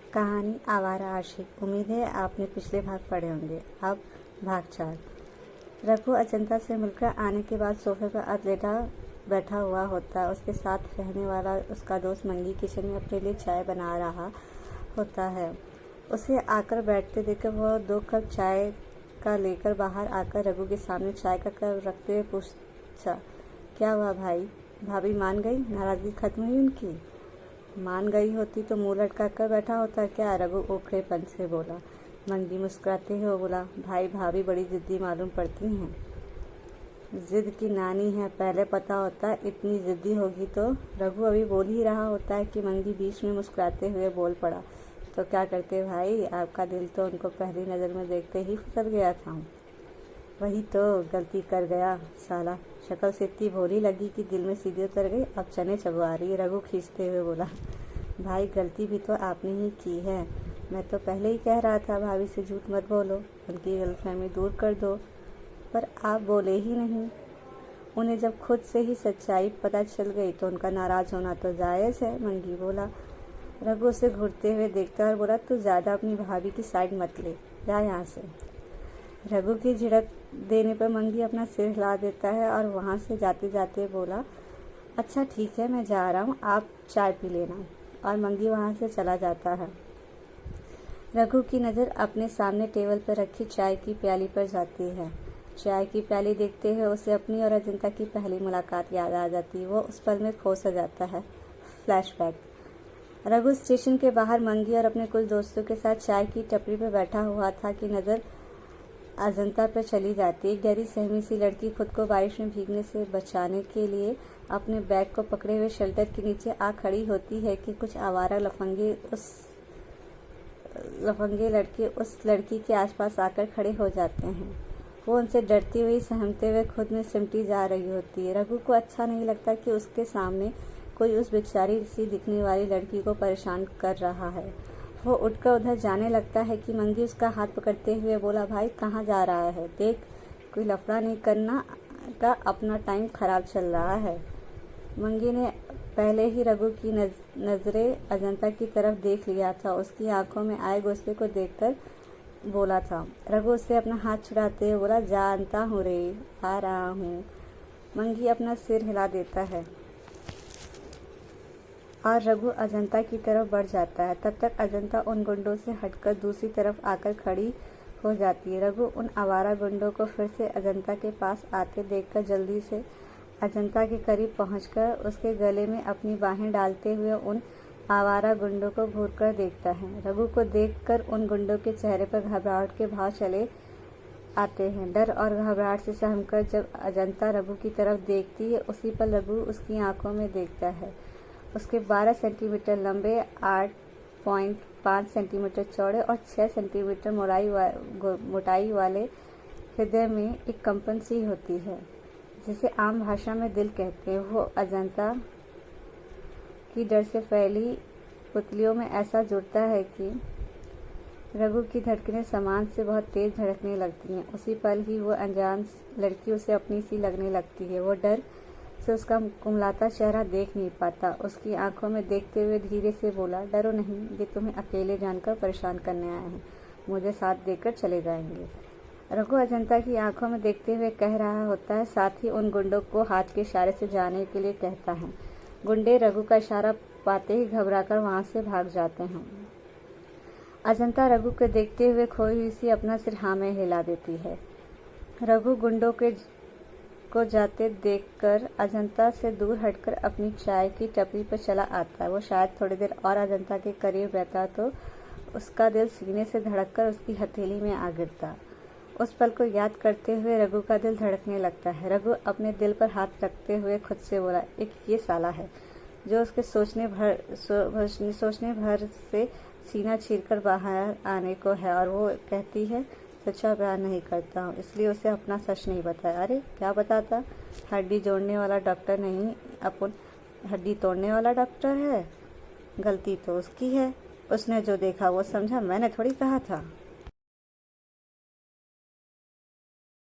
कहानी आवारा आशिक। उम्मीद है आपने पिछले भाग पढ़े होंगे। अब भाग 4। रघु अजंता से मिलकर आने के बाद सोफे पर अकेला बैठा हुआ होता है। उसके साथ रहने वाला उसका दोस्त मंगी किचन में अपने लिए चाय बना रहा होता है। उसे आकर बैठते देखकर वह 2 कप चाय का लेकर बाहर आकर रघु के सामने चाय का कप रखते हुए पूछा, क्या हुआ भाई? भाभी मान गई? नाराज़गी खत्म हुई उनकी? मान गई होती तो मुंह लटका कर बैठा होता क्या? रघु ओखड़ेपन से बोला। मंगी मुस्कुराते हुए बोला, भाई भाभी बड़ी जिद्दी मालूम पड़ती हैं। जिद की नानी है, पहले पता होता इतनी जिद्दी होगी तो। रघु अभी बोल ही रहा होता है कि मंगी बीच में मुस्कुराते हुए बोल पड़ा, तो क्या करते भाई, आपका दिल तो उनको पहली नज़र में देखते ही फिसल गया था। वही तो गलती कर गया साला, शक्ल से इतनी भोली लगी कि दिल में सीधे उतर गई। अब चने चबवा रही। रघु खींचते हुए बोला, भाई गलती भी तो आपने ही की है। मैं तो पहले ही कह रहा था भाभी से झूठ मत बोलो, उनकी गलतफहमी दूर कर दो, पर आप बोले ही नहीं। उन्हें जब खुद से ही सच्चाई पता चल गई तो उनका नाराज़ होना तो जायज़ है, मंगी बोला। रघु उसे घूरते हुए देखता और बोला, तू ज़्यादा अपनी भाभी की साइड मत ले, जा यहाँ से। रघु की झिड़क देने पर मंगी अपना सिर हिला देता है और वहाँ से जाते जाते बोला, अच्छा ठीक है मैं जा रहा हूँ, आप चाय पी लेना। और मंगी वहाँ से चला जाता है। रघु की नज़र अपने सामने टेबल पर रखी चाय की प्याली पर जाती है। चाय की प्याली देखते हुए उसे अपनी और अजंता की पहली मुलाकात याद आ जाती है। वो उस पल में खो सा जाता है। फ्लैशबैक। रघु स्टेशन के बाहर मंगी और अपने कुछ दोस्तों के साथ चाय की टपरी पर बैठा हुआ था कि नज़र अजंता पर चली जाती। एक गहरी सहमी सी लड़की खुद को बारिश में भीगने से बचाने के लिए अपने बैग को पकड़े हुए शेल्टर के नीचे आ खड़ी होती है कि कुछ आवारा लफंगे लड़के उस लड़की के आसपास आकर खड़े हो जाते हैं। वो उनसे डरती हुई सहमते हुए खुद में सिमटी जा रही होती है। रघु को अच्छा नहीं लगता कि उसके सामने कोई उस बेचारी सी दिखने वाली लड़की को परेशान कर रहा है। वो उठकर उधर जाने लगता है कि मंगी उसका हाथ पकड़ते हुए बोला, भाई कहाँ जा रहा है? देख कोई लफड़ा नहीं करना का, अपना टाइम खराब चल रहा है। मंगी ने पहले ही रघु की नज़रें अजंता की तरफ देख लिया था। उसकी आंखों में आए गुस्से को देखकर बोला था। रघु उससे अपना हाथ छुड़ाते हुए बोला, जानता हूँ रे, आ रहा हूँ। मंगी अपना सिर हिला देता है और रघु अजंता की तरफ बढ़ जाता है। तब तक अजंता उन गुंडों से हटकर दूसरी तरफ आकर खड़ी हो जाती है। रघु उन आवारा गुंडों को फिर से अजंता के पास आते देखकर जल्दी से अजंता के करीब पहुंचकर उसके गले में अपनी बाहें डालते हुए उन आवारा गुंडों को घूरकर देखता है। रघु को देखकर उन गुंडों के चेहरे पर घबराहट के भाव चले आते हैं। डर और घबराहट से सहमकर जब अजंता रघु की तरफ देखती है, उसी पर रघु उसकी आंखों में देखता है। उसके 12 सेंटीमीटर लंबे, 8.5 सेंटीमीटर चौड़े और 6 सेंटीमीटर मोटाई वाले हृदय में एक कंपन सी होती है, जिसे आम भाषा में दिल कहते हैं। वो अजंता की डर से फैली पुतलियों में ऐसा जुड़ता है कि रघु की धड़कनें सामान से बहुत तेज धड़कने लगती हैं। उसी पल ही वो अनजान लड़की उसे अपनी सी लगने लगती है। वो डर से उसका कुमलाता चेहरा देख नहीं पाता। उसकी आंखों में देखते हुए धीरे से बोला, डरो नहीं, ये तुम्हें अकेले जानकर परेशान करने आए हैं, मुझे साथ देकर चले जाएंगे। रघु अजंता की आंखों में देखते हुए कह रहा होता है, साथ ही उन गुंडों को हाथ के इशारे से जाने के लिए कहता है। गुंडे रघु का इशारा पाते ही घबराकर वहां से भाग जाते हैं। अजंता रघु को देखते हुए खोई हुई सी अपना सिर हाँ में हिला देती है। रघु गुंडों को जाते देखकर अजंता से दूर हटकर अपनी चाय की टपरी पर चला आता है। वो शायद थोड़ी देर और अजंता के करीब रहता तो उसका दिल सीने से धड़ककर उसकी हथेली में आ गिरता। उस पल को याद करते हुए रघु का दिल धड़कने लगता है। रघु अपने दिल पर हाथ रखते हुए खुद से बोला, एक ये साला है जो उसके सोचने भर से सीना चीरकर बाहर आने को है, और वो कहती है सच्चा प्यार नहीं करता हूँ, इसलिए उसे अपना सच नहीं बताया। अरे क्या बताता? हड्डी जोड़ने वाला डॉक्टर नहीं, अपन हड्डी तोड़ने वाला डॉक्टर है। गलती तो उसकी है, उसने जो देखा वो समझा, मैंने थोड़ी कहा था।